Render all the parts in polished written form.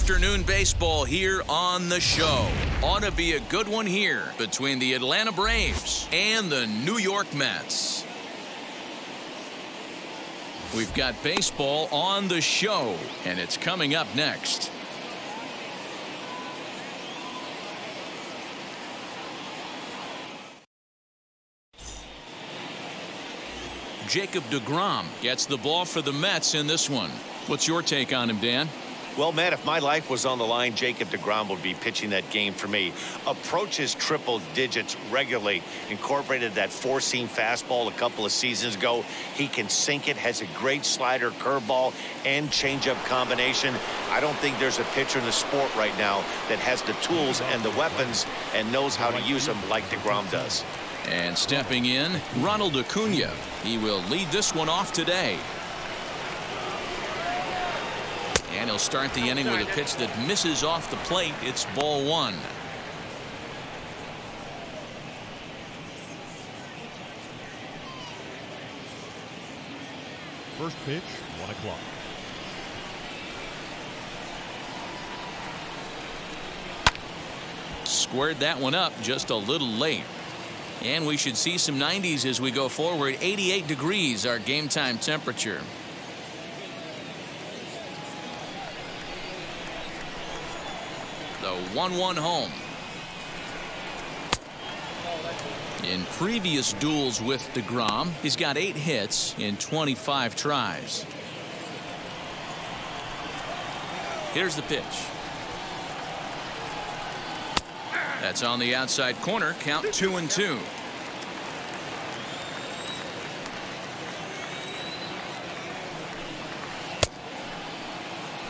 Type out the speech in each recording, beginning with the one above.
afternoon baseball here on the show. Ought to be a good one here between the Atlanta Braves and the New York Mets. We've got baseball on the show, and it's coming up next. Jacob deGrom gets the ball for the Mets in this one. What's your take on him, Dan? Well, Matt, if my life was on the line, Jacob deGrom would be pitching that game for me. Approaches triple digits regularly. Incorporated that four-seam fastball a couple of seasons ago. He can sink it, has a great slider, curveball, and changeup combination. I don't think there's a pitcher in the sport right now that has the tools and the weapons and knows how to use them like deGrom does. And stepping in, Ronald Acuna. He will lead this one off today. And he'll start the inning with a pitch that misses off the plate. It's ball one. First pitch, 1 o'clock. Squared that one up just a little late. And we should see some 90s as we go forward. 88 degrees, our game time temperature. The 1-1 home. In previous duels with deGrom, he's got 8 hits in 25 tries. Here's the pitch. That's on the outside corner. Count 2-2.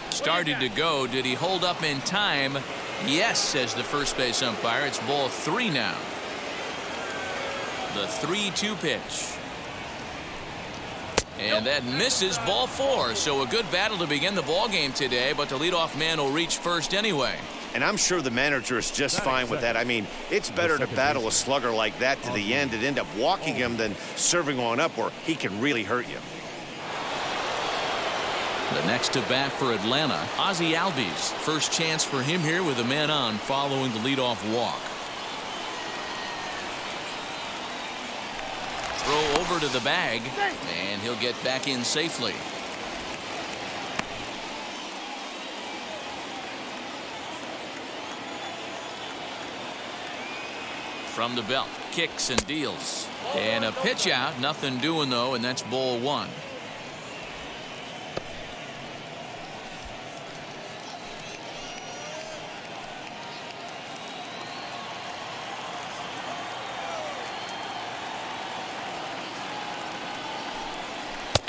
Started to go. Did he hold up in time? Yes, says the first base umpire. It's ball 3 now. The 3-2 pitch. And that misses, ball 4. So a good battle to begin the ball game today, but the leadoff man will reach first anyway. And I'm sure the manager is just fine with that. I mean, it's better to battle a slugger like that to the end and end up walking him than serving one up where he can really hurt you. The next to bat for Atlanta, Ozzie Albies. First chance for him here with a man on following the leadoff walk. Throw over to the bag, and he'll get back in safely. From the belt, kicks and deals. And a pitch out, nothing doing though, and that's ball 1.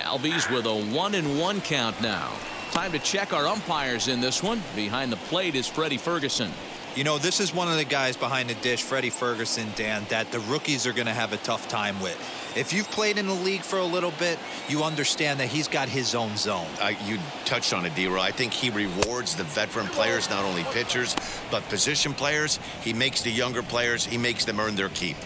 Albies with a 1-1 count now. Time to check our umpires in this one. Behind the plate is Freddie Ferguson. You know, this is one of the guys behind the dish, Freddie Ferguson, Dan, that the rookies are going to have a tough time with. If you've played in the league for a little bit, you understand that he's got his own zone. You touched on it, D-Roy. I think he rewards the veteran players, not only pitchers, but position players. He makes the younger players, he makes them earn their keep.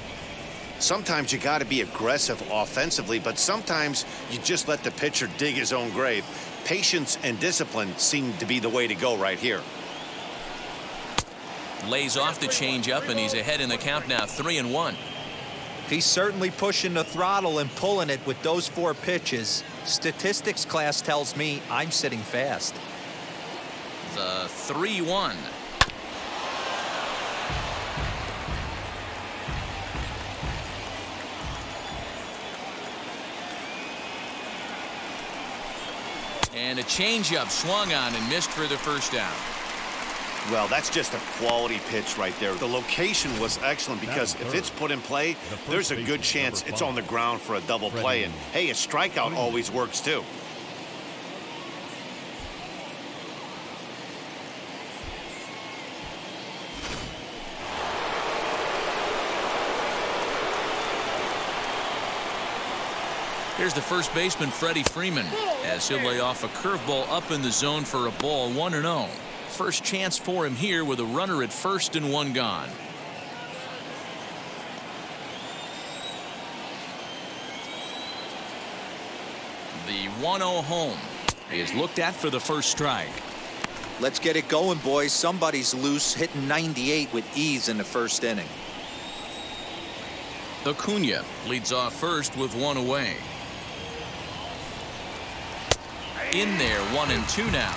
Sometimes you got to be aggressive offensively, but sometimes you just let the pitcher dig his own grave. Patience and discipline seem to be the way to go right here. Lays off the changeup, and he's ahead in the count now, 3-1. He's certainly pushing the throttle and pulling it with those 4 pitches. Statistics class tells me I'm sitting fast. The 3-1. And a changeup swung on and missed for the first down. Well, that's just a quality pitch right there. The location was excellent because if it's put in play, there's a good chance it's on the ground for a double play. And, hey, a strikeout always works, too. Here's the first baseman, Freddie Freeman, as he'll lay off a curveball up in the zone for a ball, 1-0. First chance for him here with a runner at first and 1 gone. The 1-0 home is looked at for the first strike. Let's get it going, boys. Somebody's loose, hitting 98 with ease in the first inning. Acuna leads off first with one away. In there, 1-2 now.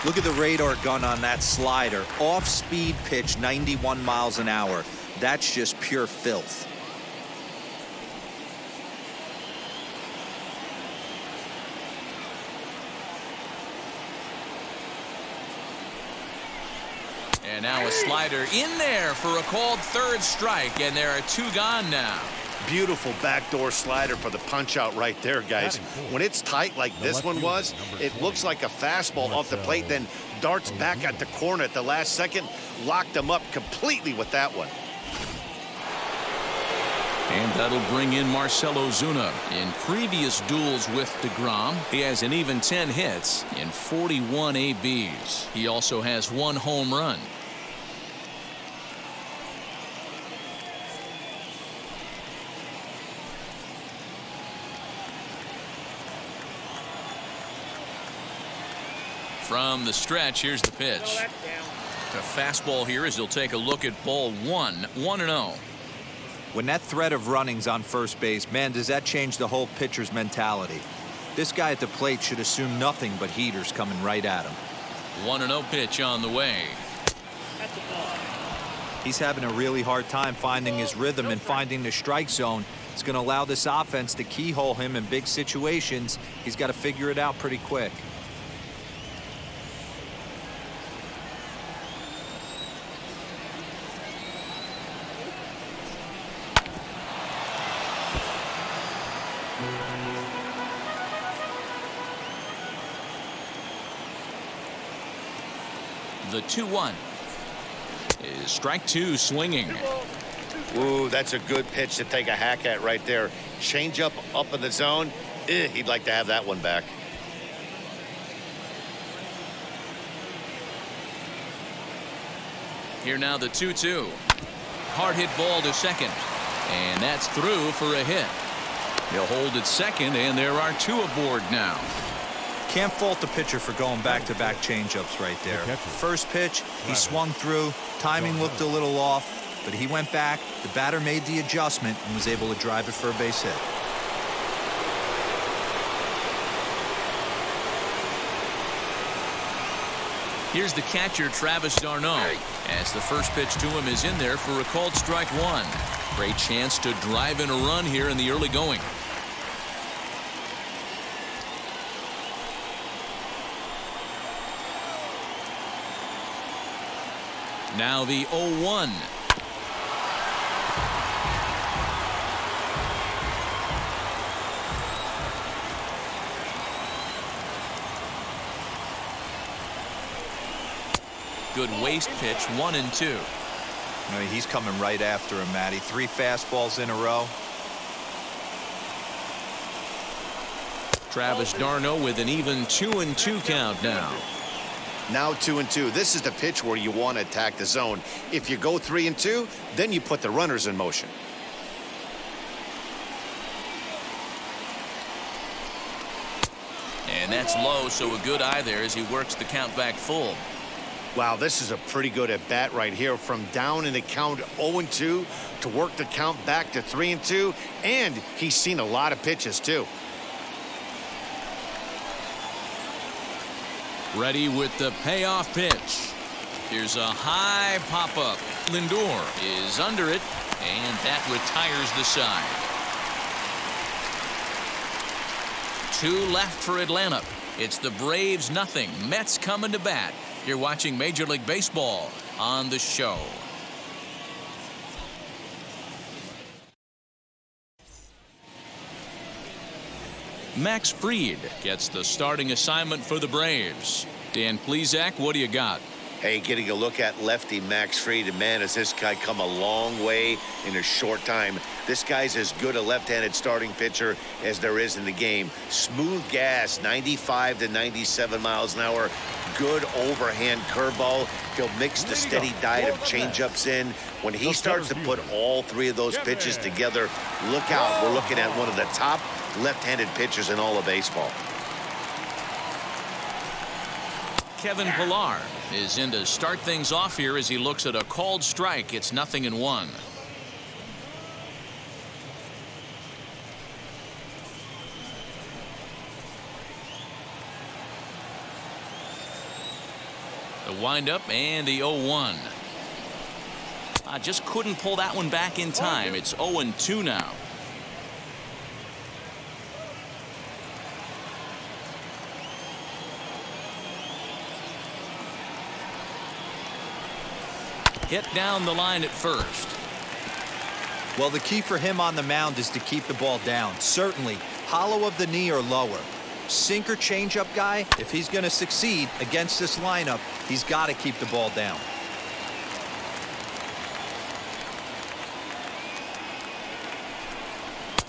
Look at the radar gun on that slider. Off-speed pitch, 91 miles an hour. That's just pure filth. And now a slider in there for a called third strike, and there are 2 gone now. Beautiful backdoor slider for the punch out right there, guys. When it's tight like this one was, it looks like a fastball off the plate, then darts back at the corner at the last second. Locked him up completely with that one. And that'll bring in Marcell Ozuna. In previous duels with DeGrom, he has an even 10 hits in 41 ABs. He also has 1 home run. From the stretch, here's the pitch. The fastball here as he'll take a look at ball 1, 1-0. When that threat of running's on first base, man, does that change the whole pitcher's mentality. This guy at the plate should assume nothing but heaters coming right at him. 1-0 pitch on the way. He's having a really hard time finding his rhythm and finding the strike zone. It's going to allow this offense to keyhole him in big situations. He's got to figure it out pretty quick. The 2-1 is strike 2 swinging. Ooh, that's a good pitch to take a hack at right there. Change up in the zone. He'd like to have that one back. Here now the 2-2. Hard hit ball to second. And that's through for a hit. He'll hold at second, and there are 2 aboard now. Can't fault the pitcher for going back-to-back changeups right there. First pitch, he swung through. Timing looked a little off, but he went back. The batter made the adjustment and was able to drive it for a base hit. Here's the catcher, Travis d'Arnaud, as the first pitch to him is in there for a called strike 1. Great chance to drive in a run here in the early going. Now the 0-1. Good waist pitch, 1-2. I mean, he's coming right after him, Matty. 3 fastballs in a row. Travis d'Arnaud with an even 2-2 count now. Now 2-2. This is the pitch where you want to attack the zone. If you go 3-2, then you put the runners in motion. And that's low, so a good eye there as he works the count back full. Wow, this is a pretty good at bat right here. From down in the count 0-2 to work the count back to 3-2. And he's seen a lot of pitches, too. Ready with the payoff pitch. Here's a high pop-up. Lindor is under it, and that retires the side. 2 left for Atlanta. It's the Braves 0. Mets coming to bat. You're watching Major League Baseball on the show. Max Fried gets the starting assignment for the Braves. Dan Plesac, what do you got? Hey, getting a look at lefty Max Fried, and man, has this guy come a long way in a short time. This guy's as good a left-handed starting pitcher as there is in the game. Smooth gas, 95 to 97 miles an hour. Good overhand curveball. He'll mix the steady diet of changeups in. When he starts to put all 3 of those pitches together, look out. We're looking at one of the top left-handed pitchers in all of baseball. Kevin Pillar is in to start things off here as he looks at a called strike. It's 0-1. The windup and the 0-1. I just couldn't pull that one back in time. It's 0-2 now. Hit down the line at first. Well, the key for him on the mound is to keep the ball down. Certainly, hollow of the knee or lower. Sinker changeup guy, if he's going to succeed against this lineup, he's got to keep the ball down.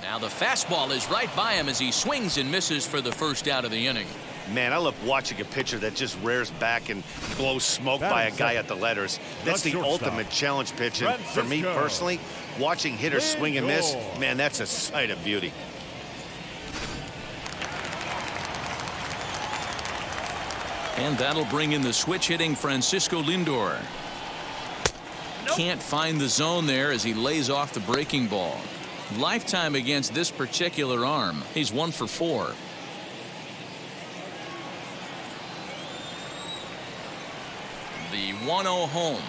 Now the fastball is right by him as he swings and misses for the first out of the inning. Man, I love watching a pitcher that just rears back and blows smoke by a guy at the letters. That's the ultimate challenge pitch. And for me personally, watching hitters swing and miss, man, that's a sight of beauty. And that'll bring in the switch hitting Francisco Lindor. Can't find the zone there as he lays off the breaking ball. Lifetime against this particular arm. He's 1 for 4. The 1-0 home.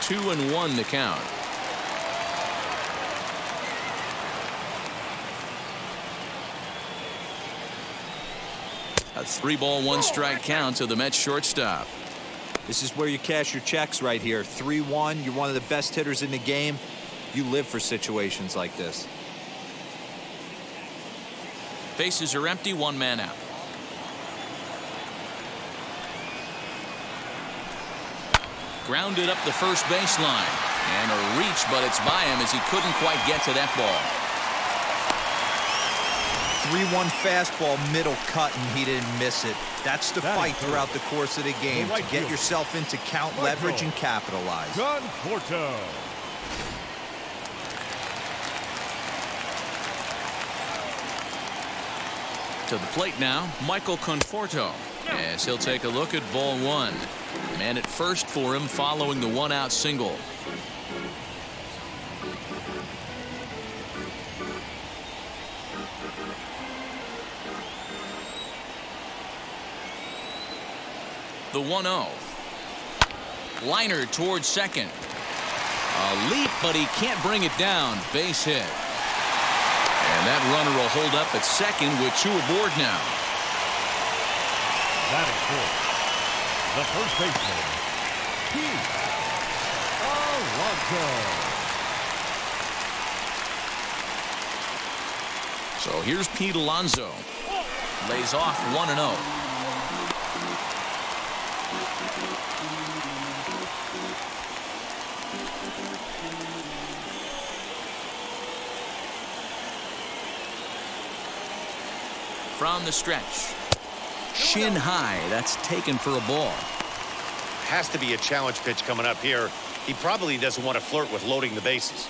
Two and 1 to count. A 3-ball 1-strike count to the Mets shortstop. This is where you cash your checks right here. 3-1. You're one of the best hitters in the game. You live for situations like this. Bases are empty. 1 man out. Grounded up the first baseline. And a reach, but it's by him as he couldn't quite get to that ball. 3-1 fastball, middle cut, and he didn't miss it. That's the fight throughout the course of the game, to get yourself into count leverage and capitalize. Conforto. To the plate now, Michael Conforto, as he'll take a look at ball 1. Man at first for him following the 1-out single. The 1-0. Liner towards second. A leap, but he can't bring it down. Base hit. And that runner will hold up at second with 2 aboard now. Batting fourth, the first baseman, Pete Alonso. So here's Pete Alonso. Lays off 1-0. From the stretch. Shin high. That's taken for a ball. Has to be a challenge pitch coming up here. He probably doesn't want to flirt with loading the bases.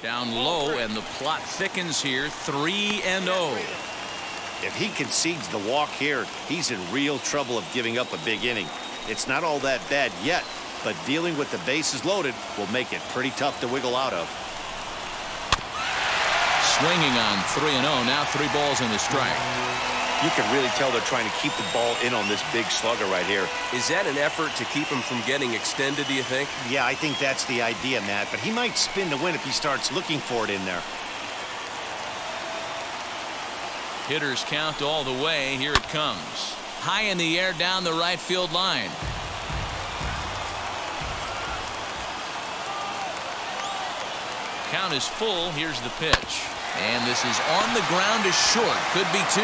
Down low, and the plot thickens here. 3-0. If he concedes the walk here, he's in real trouble of giving up a big inning. It's not all that bad yet, but dealing with the bases loaded will make it pretty tough to wiggle out of. Swinging on 3-0. Now 3 balls and a strike. You can really tell they're trying to keep the ball in on this big slugger right here. Is that an effort to keep him from getting extended, do you think? Yeah, I think that's the idea, Matt, but he might spin to win if he starts looking for it in there. Hitters count all the way. Here it comes. High in the air down the right field line. Count is full. Here's the pitch. And this is on the ground is short. Could be 2.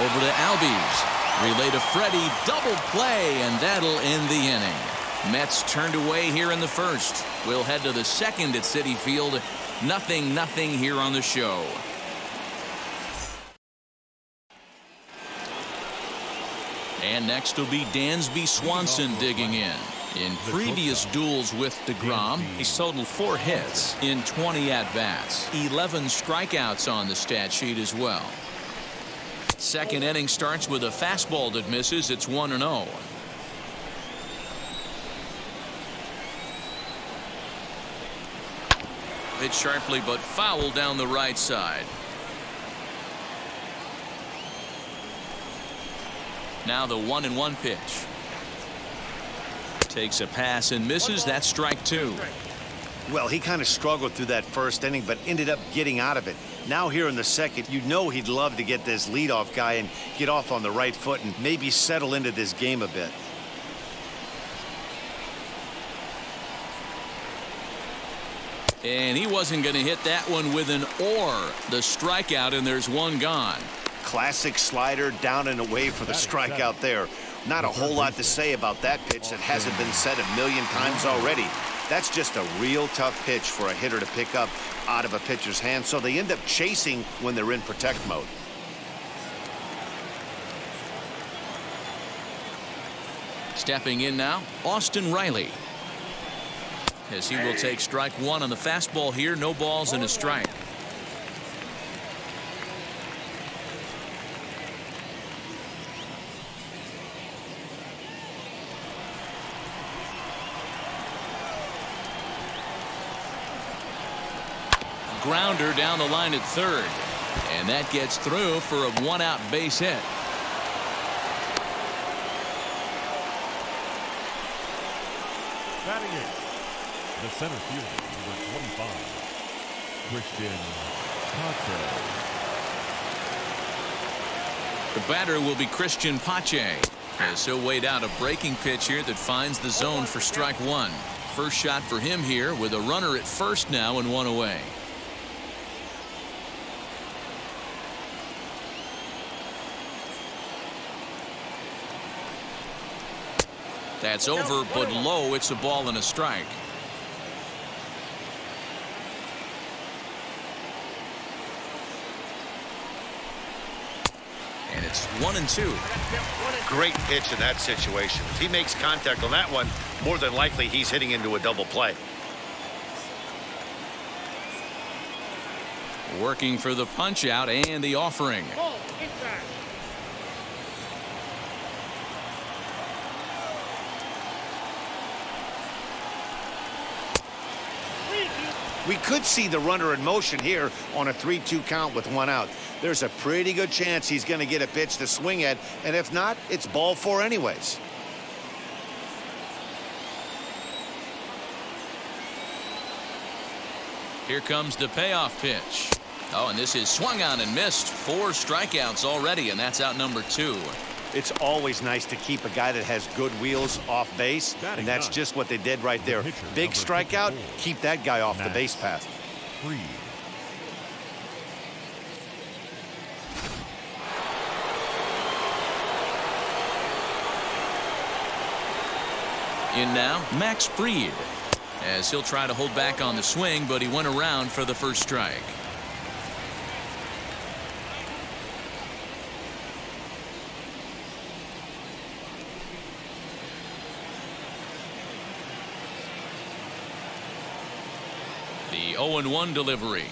Over to Albies. Relay to Freddie. Double play, and that'll end the inning. Mets turned away here in the first. We'll head to the second at Citi Field 0-0 here on the show. And next will be Dansby Swanson digging in. In previous duels with DeGrom, he's totaled 4 hits in 20 at-bats. 11 strikeouts on the stat sheet as well. Second inning starts with a fastball that misses. It's 1-0. Hit sharply but foul down the right side. Now the 1-1 pitch. Takes a pass and misses. That's strike 2. Well, he kind of struggled through that first inning, but ended up getting out of it. Now here in the second, you know he'd love to get this leadoff guy and get off on the right foot and maybe settle into this game a bit. And he wasn't going to hit that one with an or. The strikeout, and there's one gone. Classic slider down and away for the strikeout there. Not a whole lot to say about that pitch that hasn't been said a million times already. That's just a real tough pitch for a hitter to pick up out of a pitcher's hand, so they end up chasing when they're in protect mode. Stepping in now, Austin Riley. As he will take strike 1 on the fastball here. No balls and a strike. Grounder down the line at third. And that gets through for a 1-out base hit. Batting it, the center fielder, number 25, Christian Pache. The batter will be Christian Pache, as he'll wait out a breaking pitch here that finds the zone for strike 1. First shot for him here with a runner at first now and 1 away. That's over, but low. It's a ball and a strike. And it's 1-2. Great pitch in that situation. If he makes contact on that one, more than likely he's hitting into a double play. Working for the punch out and the offering. We could see the runner in motion here on a 3-2 count with 1 out. There's a pretty good chance he's going to get a pitch to swing at, and if not, it's ball 4 anyways. Here comes the payoff pitch. Oh, and this is swung on and missed. 4 strikeouts already, and that's out number 2. It's always nice to keep a guy that has good wheels off base, and that's just what they did right there. Big strikeout, keep that guy off the base path. In now, Max Fried, as he'll try to hold back on the swing, but he went around for the first strike. The 0-1 delivery.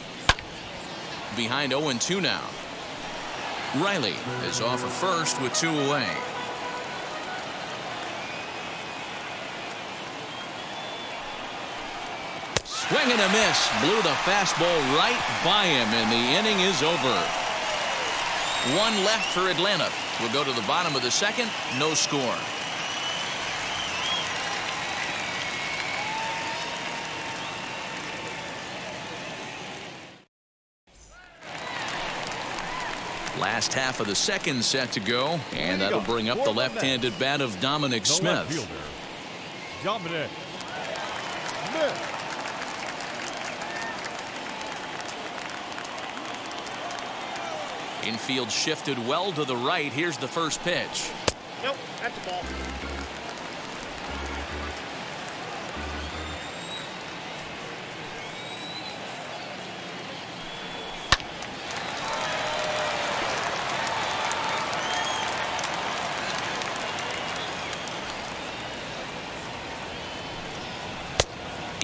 Behind 0-2 now. Riley is off of first with 2 away. Swing and a miss. Blew the fastball right by him, and the inning is over. 1 left for Atlanta. We'll go to the bottom of the second. No score. Last half of the second set to go, and that'll bring up the left-handed bat of Dominic Smith. Dominic Smith. Infield shifted well to the right. Here's the first pitch. Nope, that's a ball.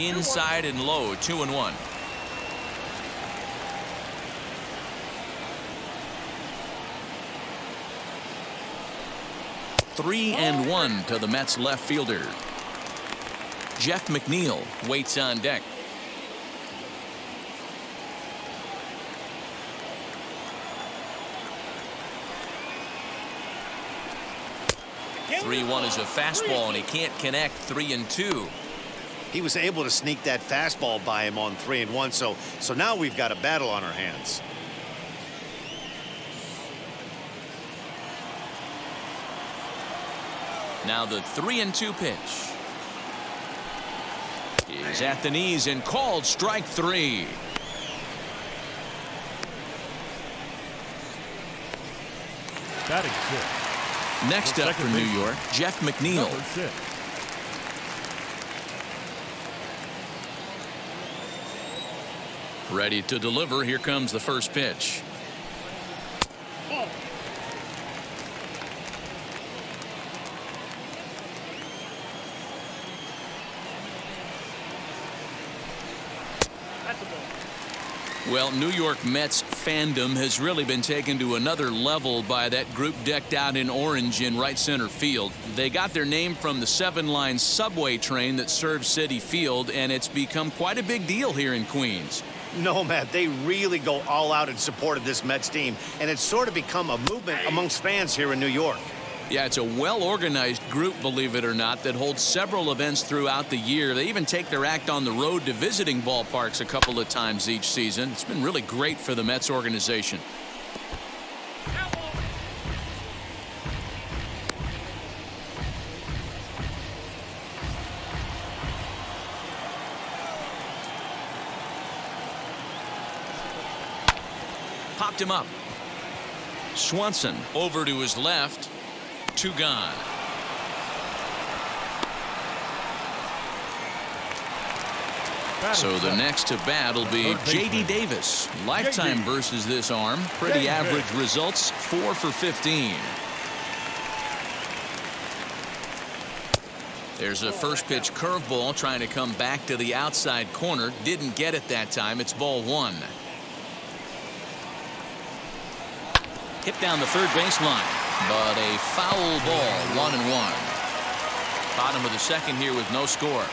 Inside and low, 2-1. Three and one to the Mets left fielder. Jeff McNeil waits on deck. Three-one is a fastball, and he can't connect. 3-2. He was able to sneak that fastball by him on 3-1, so now we've got a battle on our hands. Now the 3-2 pitch is at the knees and called strike three. Batting sixth. Next up for New York, Jeff McNeil. Number 6. Ready to deliver. Here comes the first pitch. Well, New York Mets fandom has really been taken to another level by that group decked out in orange in right center field. They got their name from the 7-line subway train that serves Citi Field, and it's become quite a big deal here in Queens. No, Matt, they really go all out in support of this Mets team, and it's sort of become a movement amongst fans here in New York. Yeah, it's a well-organized group, believe it or not, that holds several events throughout the year. They even take their act on the road to visiting ballparks a couple of times each season. It's been really great for the Mets organization. Popped him up. Swanson over to his left. 2 gone. So the next to bat will be J.D. Davis. Lifetime versus this arm. Pretty average results. 4 for 15. There's a first pitch curveball trying to come back to the outside corner. Didn't get it that time. It's ball 1. Hit down the third baseline. But a foul ball, 1-1. Bottom of the second here with no score.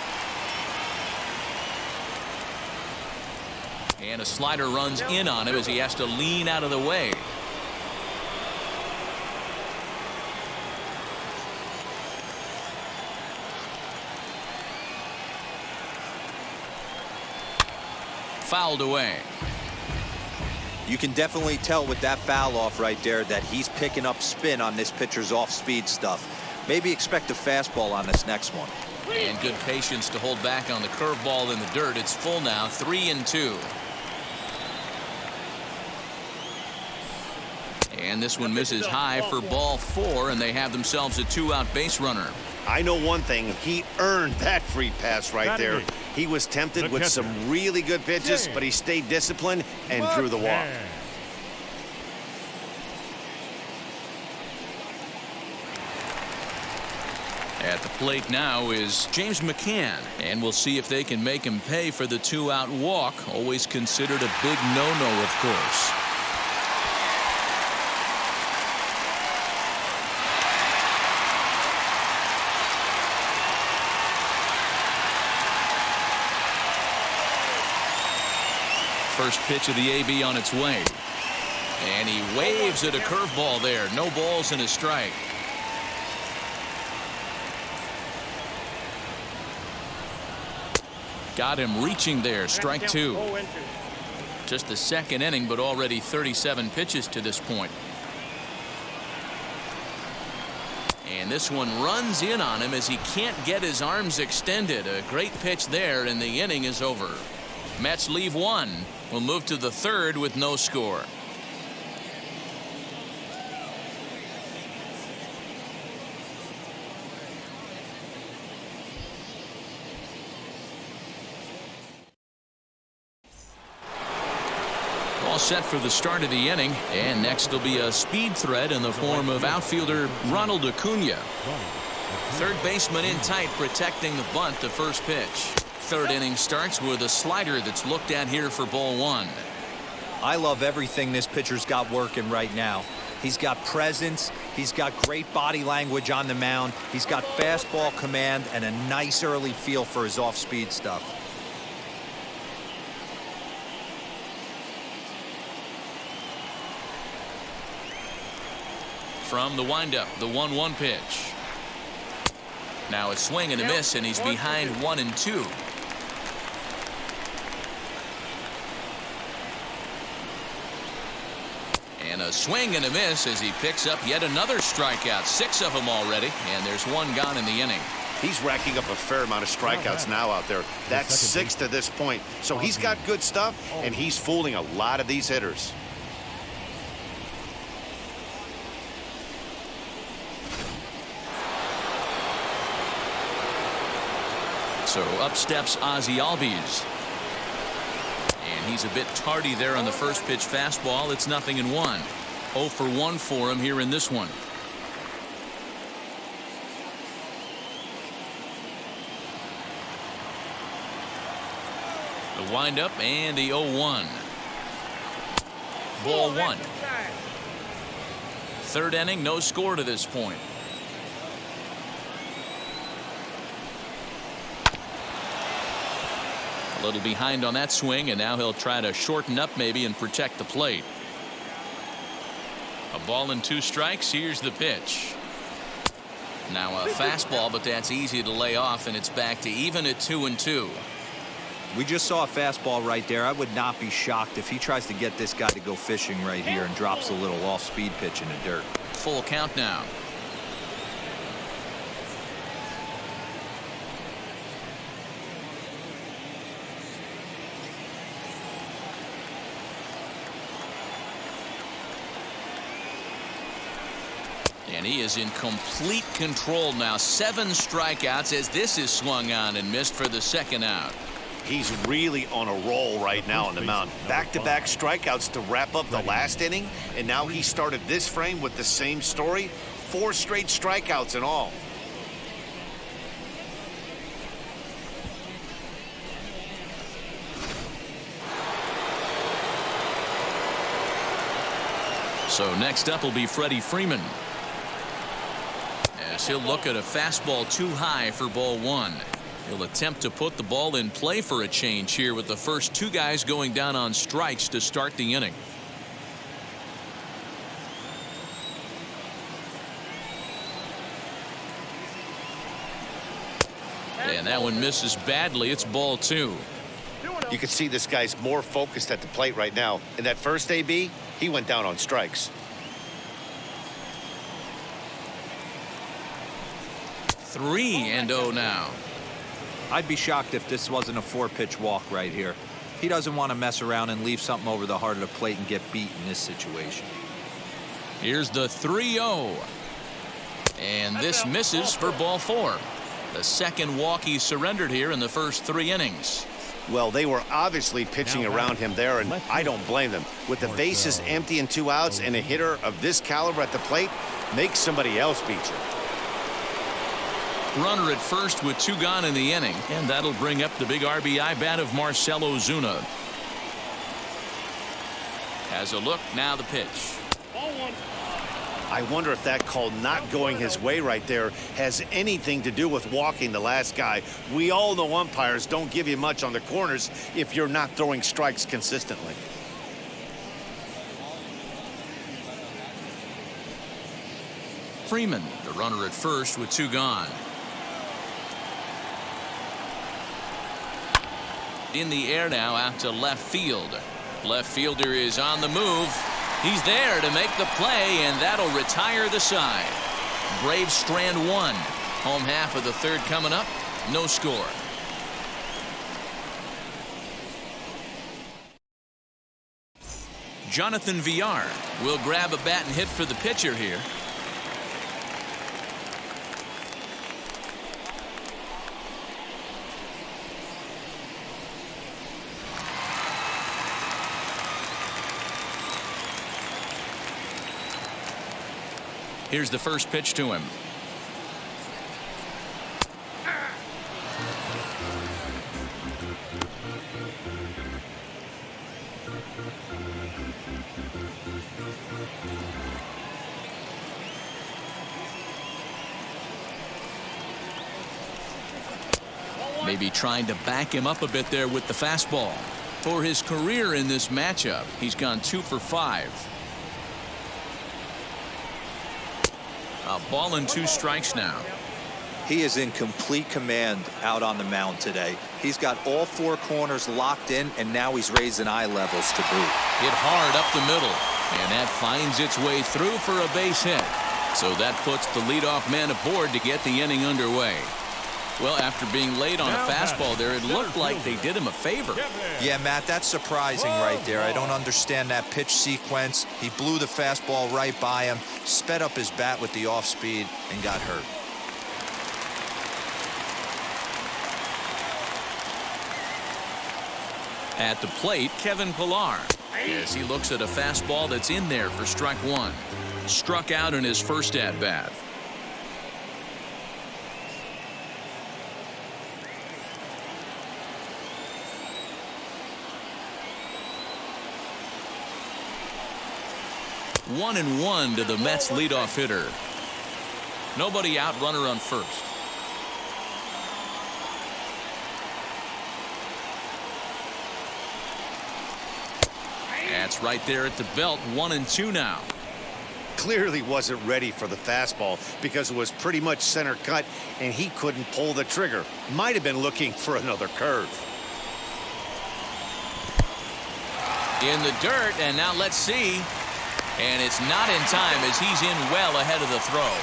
And a slider runs in on him as he has to lean out of the way. Fouled away. You can definitely tell with that foul off right there that he's picking up spin on this pitcher's off-speed stuff. Maybe expect a fastball on this next one. And good patience to hold back on the curveball in the dirt. It's full now, 3-2. And this one misses high for ball 4, and they have themselves a 2-out base runner. I know one thing. He earned that free pass right there. He was tempted with some really good pitches, but he stayed disciplined and drew the walk. At the plate now is James McCann, and we'll see if they can make him pay for the 2-out walk. Always considered a big no-no, of course. First pitch of the AB on its way. And he waves at a curveball there. No balls and a strike. Got him reaching there. Strike 2. Just the second inning, but already 37 pitches to this point. And this one runs in on him as he can't get his arms extended. A great pitch there, and the inning is over. Mets leave 1. We'll move to the 3rd with no score. All set for the start of the inning, and next will be a speed threat in the form of outfielder Ronald Acuna. Third baseman in tight, protecting the bunt. The first pitch. third inning starts with a slider that's looked at here for ball one. I love everything this pitcher's got working right now. He's got presence. He's got great body language on the mound. He's got fastball command and a nice early feel for his off-speed stuff. From the windup, the 1-1 pitch. Now a swing and a miss, and he's behind 1-2. And a swing and a miss as he picks up yet another strikeout. 6 of them already, and there's 1 gone in the inning. He's racking up a fair amount of strikeouts now out there. That's 6 to this point. So he's got good stuff, and he's fooling a lot of these hitters. So up steps Ozzie Albies. And he's a bit tardy there on the first pitch fastball. It's 0-1. 0 for 1 for him here in this one. The windup and the 0-1. Ball 1. Third inning, no score to this point. A little behind on that swing, and now he'll try to shorten up maybe and protect the plate. A ball and 2 strikes. Here's the pitch. Now a fastball, but that's easy to lay off, and it's back to even at 2-2. We just saw a fastball right there. I would not be shocked if he tries to get this guy to go fishing right here and drops a little off-speed pitch in the dirt. Full count now. And he is in complete control now. 7 strikeouts as this is swung on and missed for the second out. He's really on a roll right now on the mound. Back-to-back strikeouts to wrap up the last inning, and now he started this frame with the same story. 4 straight strikeouts in all. So next up will be Freddie Freeman, as he'll look at a fastball too high for ball 1. He'll attempt to put the ball in play for a change here with the first 2 guys going down on strikes to start the inning. And that one misses badly. It's ball 2. You can see this guy's more focused at the plate right now. In that first AB, he went down on strikes. 3-0 now. I'd be shocked if this wasn't a 4-pitch walk right here. He doesn't want to mess around and leave something over the heart of the plate and get beat in this situation. Here's the 3-0. And this misses for ball 4. The second walk he surrendered here in the first 3 innings. Well, they were obviously pitching around him there, and I don't blame them. With the bases empty and 2 outs and a hitter of this caliber at the plate, make somebody else beat you. Runner at first with 2 gone in the inning, and that'll bring up the big RBI bat of Marcell Ozuna. Has a look, now the pitch. I wonder if that call not going his way right there has anything to do with walking the last guy. We all know umpires don't give you much on the corners if you're not throwing strikes consistently. Freeman, the runner at first with 2 gone. In the air now out to left field. Left fielder is on the move. He's there to make the play, and that'll retire the side. Braves strand 1. Home half of the 3rd coming up. No score. Jonathan Villar will grab a bat and hit for the pitcher here. Here's the first pitch to him. Maybe trying to back him up a bit there with the fastball. For his career in this matchup, he's gone 2 for 5. A ball and 2 strikes now. He is in complete command out on the mound today. He's got all 4 corners locked in, and now he's raising eye levels to boot. Hit hard up the middle, and that finds its way through for a base hit. So that puts the leadoff man aboard to get the inning underway. Well, after being late on a fastball there, it looked like they did him a favor. Yeah, Matt, that's surprising right there. I don't understand that pitch sequence. He blew the fastball right by him, sped up his bat with the off speed, and got hurt. At the plate, Kevin Pillar, as he looks at a fastball that's in there for strike 1. Struck out in his first at-bat. One and 1 to the Mets leadoff hitter. Nobody out, runner on first. That's right there at the belt. 1 and 2 now. Clearly wasn't ready for the fastball because it was pretty much center cut and he couldn't pull the trigger. Might have been looking for another curve. In the dirt, and now let's see. And it's not in time as he's in well ahead of the throw.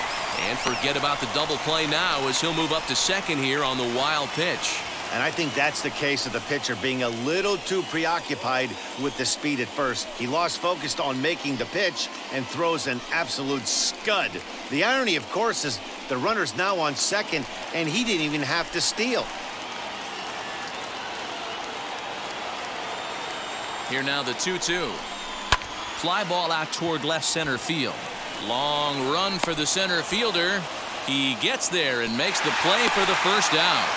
And forget about the double play now as he'll move up to second here on the wild pitch. And I think that's the case of the pitcher being a little too preoccupied with the speed at first. He lost focus on making the pitch and throws an absolute scud. The irony, of course, is the runner's now on second and he didn't even have to steal. Here now the 2-2. Fly ball out toward left center field. Long run for the center fielder. He gets there and makes the play for the first out.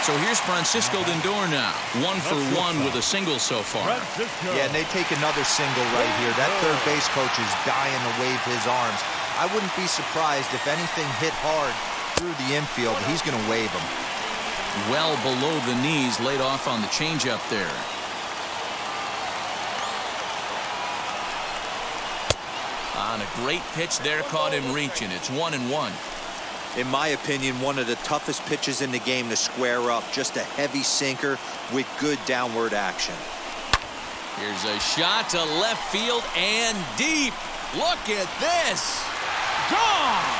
So here's Francisco Lindor now. 1 for 1 with a single so far. Yeah, and they take another single right here. That third base coach is dying to wave his arms. I wouldn't be surprised if anything hit hard through the infield. He's going to wave them. Well below the knees, laid off on the changeup there. On a great pitch there, caught him reaching. It's 1 and 1. In my opinion, one of the toughest pitches in the game to square up. Just a heavy sinker with good downward action. Here's a shot to left field and deep. Look at this. Gone.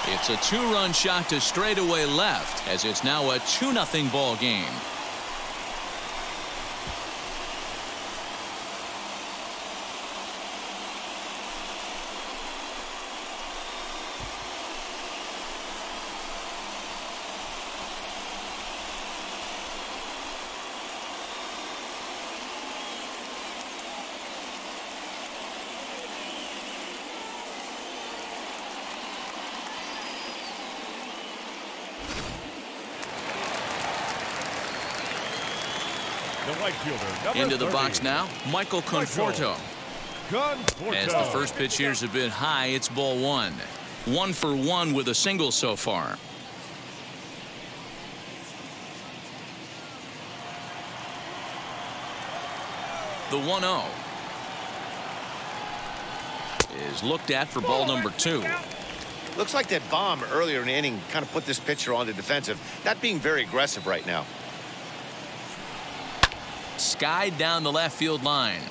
It's a 2-run shot to straightaway left as it's now a 2-0 ball game. Into the box now, Michael Conforto. As the first pitch here's a bit high, it's ball 1. 1 for 1 with a single so far. The 1-0 is looked at for ball number 2. Looks like that bomb earlier in the inning kind of put this pitcher on the defensive. Not being very aggressive right now. Skied down the left field line.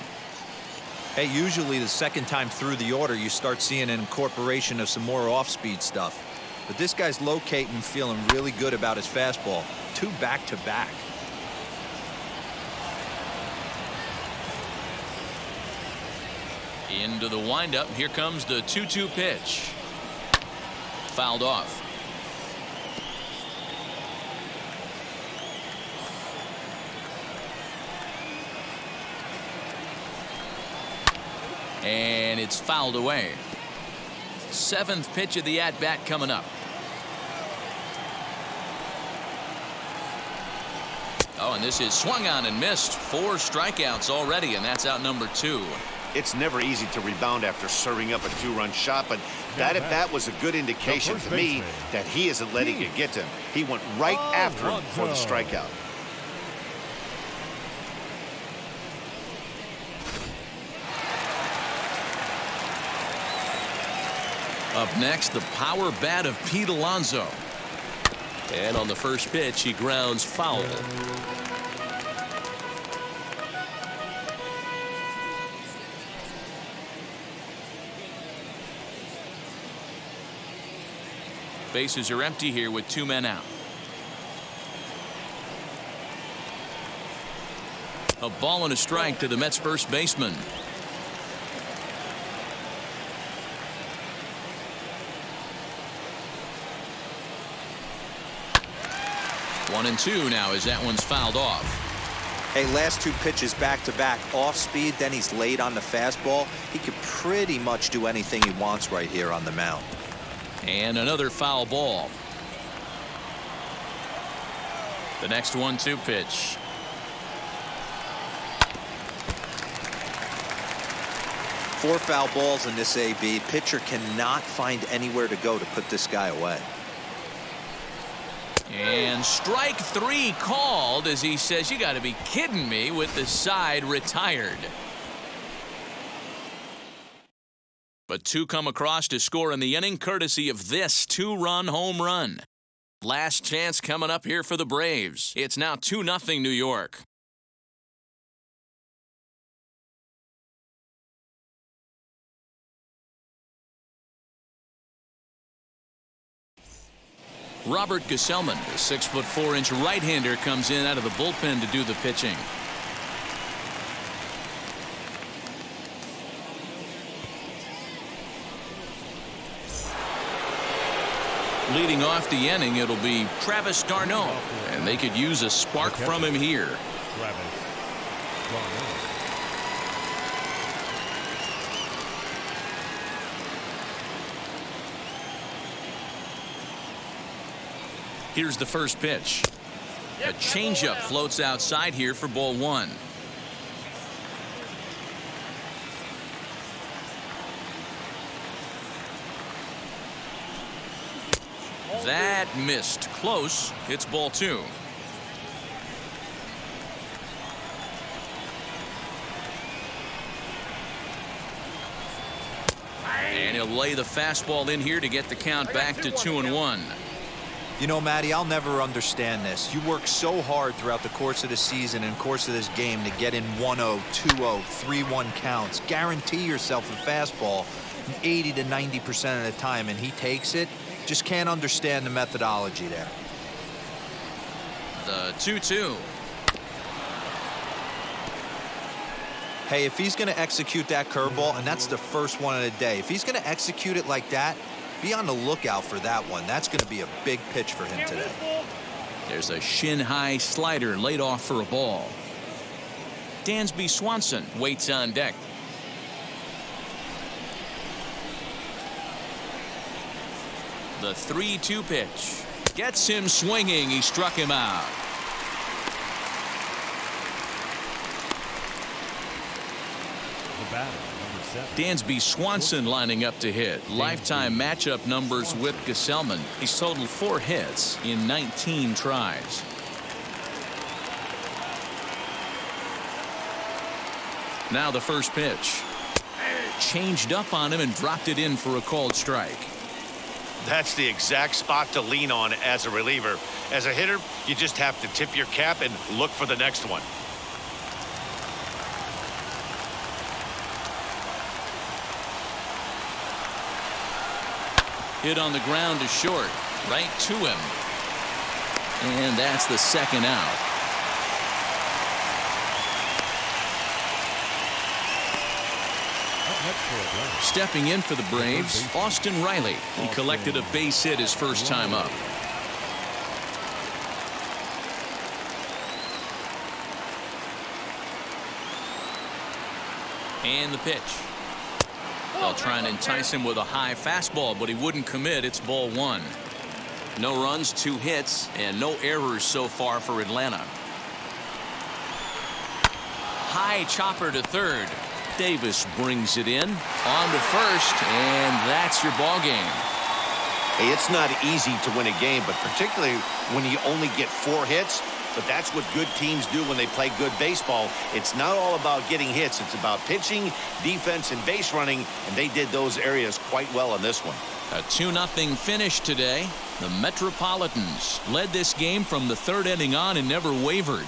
Hey, usually the second time through the order, you start seeing an incorporation of some more off-speed stuff. But this guy's locating, feeling really good about his fastball. 2 back-to-back. Into the windup. Here comes the 2-2 pitch. Fouled off. And it's fouled away. 7th pitch of the at-bat coming up. Oh, and this is swung on and missed. 4 strikeouts already, and that's out number 2. It's never easy to rebound after serving up a 2-run shot, but that at bat was a good indication to me that he isn't letting it get to him. He went right after him for the strikeout. Up next, the power bat of Pete Alonso. And on the first pitch, he grounds foul. Bases are empty here with 2 men out. A ball and a strike to the Mets first baseman. One and 2 now as that one's fouled off. Hey, last 2 pitches back-to-back off speed, then he's laid on the fastball. He could pretty much do anything he wants right here on the mound. And another foul ball. The next 1-2 pitch. Four foul balls in this AB. Pitcher cannot find anywhere to go to put this guy away. And strike 3 called as he says, you got to be kidding me, with the side retired. But 2 come across to score in the inning courtesy of this 2-run home run. Last chance coming up here for the Braves. It's now 2-0 New York. Robert Gesellman, the 6'4" right-hander, comes in out of the bullpen to do the pitching. Leading off the inning, it'll be Travis d'Arnaud, and they could use a spark from him here. Here's the first pitch. A changeup floats outside here for ball 1. That missed close. It's ball 2. And he'll lay the fastball in here to get the count back to 2-1. You know, Matty, I'll never understand this. You work so hard throughout the course of the season and course of this game to get in 1-0, 2-0, 3-1 counts. Guarantee yourself a fastball 80 to 90% of the time, and he takes it. Just can't understand the methodology there. The 2-2. Hey, if he's going to execute that curveball, and that's the first one of the day, if he's going to execute it like that, be on the lookout for that one. That's going to be a big pitch for him today. There's a shin-high slider laid off for a ball. Dansby Swanson waits on deck. The 3-2 pitch gets him swinging. He struck him out. The batter, number 7. Dansby Swanson lining up to hit. Lifetime matchup numbers with Gesellman. He's totaled 4 hits in 19 tries. Now the first pitch. Changed up on him and dropped it in for a called strike. That's the exact spot to lean on as a reliever. As a hitter, you just have to tip your cap and look for the next one. Hit on the ground to short, right to him. And that's the second out. Stepping in for the Braves, Austin Riley. He collected a base hit his first time up. And the pitch. They'll try and entice him with a high fastball, but he wouldn't commit. It's ball 1. No runs, 2 hits, and no errors so far for Atlanta. high chopper to third. Davis brings it in on to first, and that's your ball game. Hey, it's not easy to win a game, but particularly when you only get 4 hits. But that's what good teams do when they play good baseball. It's not all about getting hits. It's about pitching, defense, and base running, and they did those areas quite well in this one. A 2-0 finish today. The Metropolitans led this game from the 3rd inning on and never wavered.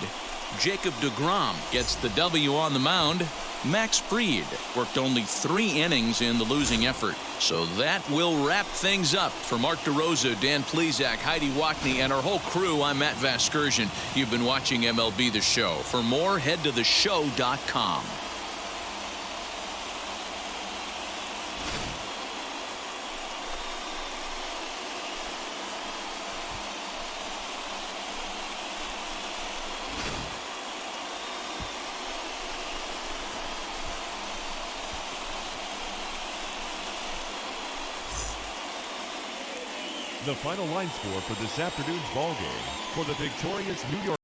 Jacob deGrom gets the W on the mound. Max Fried worked only 3 innings in the losing effort. So that will wrap things up. For Mark DeRosa, Dan Plesac, Heidi Wackney, and our whole crew, I'm Matt Vasgersian. You've been watching MLB The Show. For more, head to theshow.com. The final line score for this afternoon's ball game for the victorious New York